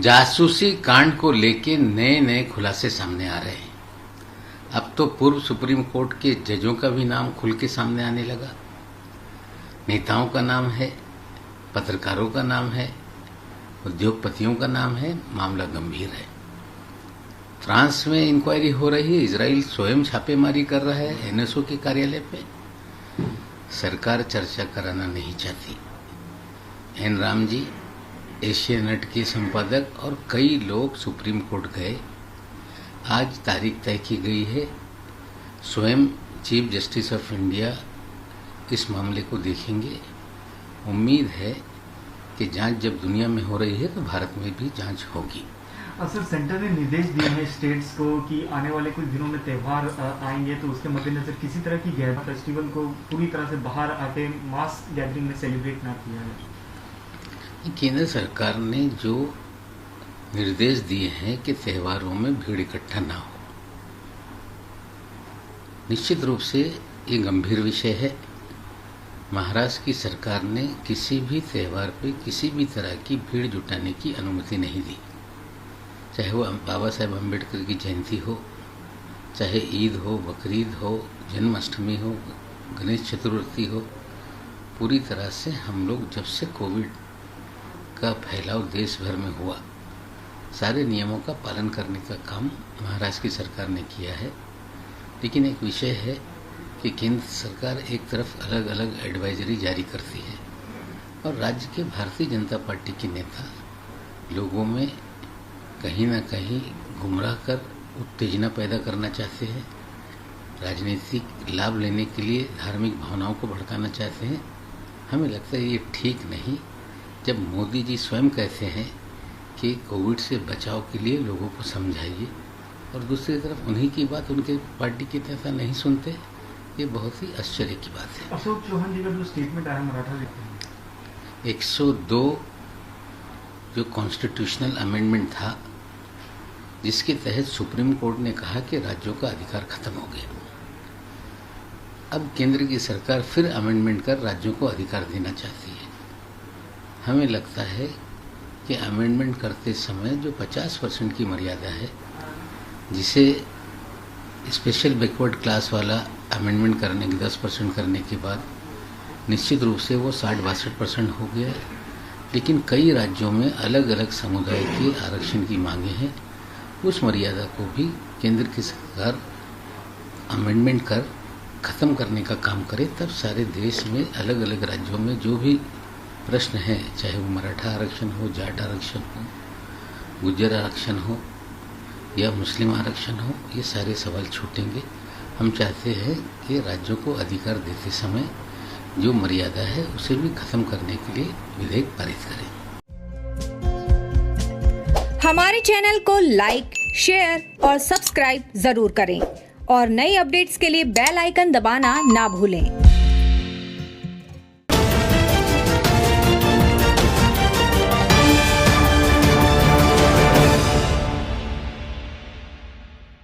जासूसी कांड को लेके नए नए खुलासे सामने आ रहे हैं। अब तो पूर्व सुप्रीम कोर्ट के जजों का भी नाम खुल के सामने आने लगा। नेताओं का नाम है, पत्रकारों का नाम है, उद्योगपतियों का नाम है। मामला गंभीर है। फ्रांस में इंक्वायरी हो रही है। इजराइल स्वयं छापेमारी कर रहा है एनएसओ के कार्यालय पे। सरकार चर्चा कराना नहीं चाहती। एन राम जी, एशियानेट के संपादक और कई लोग सुप्रीम कोर्ट गए। आज तारीख तय की गई है। स्वयं चीफ जस्टिस ऑफ इंडिया इस मामले को देखेंगे। उम्मीद है कि जांच जब दुनिया में हो रही है तो भारत में भी जांच होगी। सर, सेंटर ने निर्देश दिए हैं स्टेट्स को कि आने वाले कुछ दिनों में त्यौहार आएंगे, तो उसके मद्देनजर किसी तरह की गैर फेस्टिवल को पूरी तरह से बाहर आके मास गैदरिंग में सेलिब्रेट ना किया है। केंद्र सरकार ने जो निर्देश दिए हैं कि त्योहारों में भीड़ इकट्ठा ना हो, निश्चित रूप से ये गंभीर विषय है। महाराष्ट्र की सरकार ने किसी भी त्योहार पे किसी भी तरह की भीड़ जुटाने की अनुमति नहीं दी, चाहे वो बाबा साहेब अम्बेडकर की जयंती हो, चाहे ईद हो, बकरीद हो, जन्माष्टमी हो, गणेश चतुर्थी हो। पूरी तरह से हम लोग जब से कोविड का फैलाव देश भर में हुआ, सारे नियमों का पालन करने का काम महाराष्ट्र की सरकार ने किया है। लेकिन एक विषय है कि केंद्र सरकार एक तरफ अलग अलग एडवाइजरी जारी करती है और राज्य के भारतीय जनता पार्टी के नेता लोगों में कहीं ना कहीं गुमराह कर उत्तेजना पैदा करना चाहते हैं, राजनीतिक लाभ लेने के लिए धार्मिक भावनाओं को भड़काना चाहते हैं। हमें लगता है ये ठीक नहीं। जब मोदी जी स्वयं कहते हैं कि कोविड से बचाव के लिए लोगों को समझाइए और दूसरी तरफ उन्हीं की बात उनके पार्टी के नेता नहीं सुनते, ये बहुत ही आश्चर्य की बात है। अशोक चौहान जी का जो स्टेटमेंट आया मराठा लिखते 102 जो कॉन्स्टिट्यूशनल अमेंडमेंट था, जिसके तहत सुप्रीम कोर्ट ने कहा कि राज्यों का अधिकार खत्म हो गया। अब केंद्र की सरकार फिर अमेंडमेंट कर राज्यों को अधिकार देना चाहती है। हमें लगता है कि अमेंडमेंट करते समय जो 50% की मर्यादा है, जिसे स्पेशल बैकवर्ड क्लास वाला अमेंडमेंट करने के 10% करने के बाद निश्चित रूप से वो 60-62% हो गया है। लेकिन कई राज्यों में अलग अलग समुदाय के आरक्षण की मांगे हैं। उस मर्यादा को भी केंद्र की सरकार अमेंडमेंट कर ख़त्म करने का काम करे, तब सारे देश में अलग अलग राज्यों में जो भी प्रश्न है, चाहे वो मराठा आरक्षण हो, जाट आरक्षण हो, गुज्जर आरक्षण हो या मुस्लिम आरक्षण हो, ये सारे सवाल छूटेंगे। हम चाहते हैं कि राज्यों को अधिकार देते समय जो मर्यादा है उसे भी खत्म करने के लिए विधेयक पारित करें। हमारे चैनल को लाइक, शेयर और सब्सक्राइब जरूर करें और नई अपडेट्स के लिए बेल आइकन दबाना ना भूलें।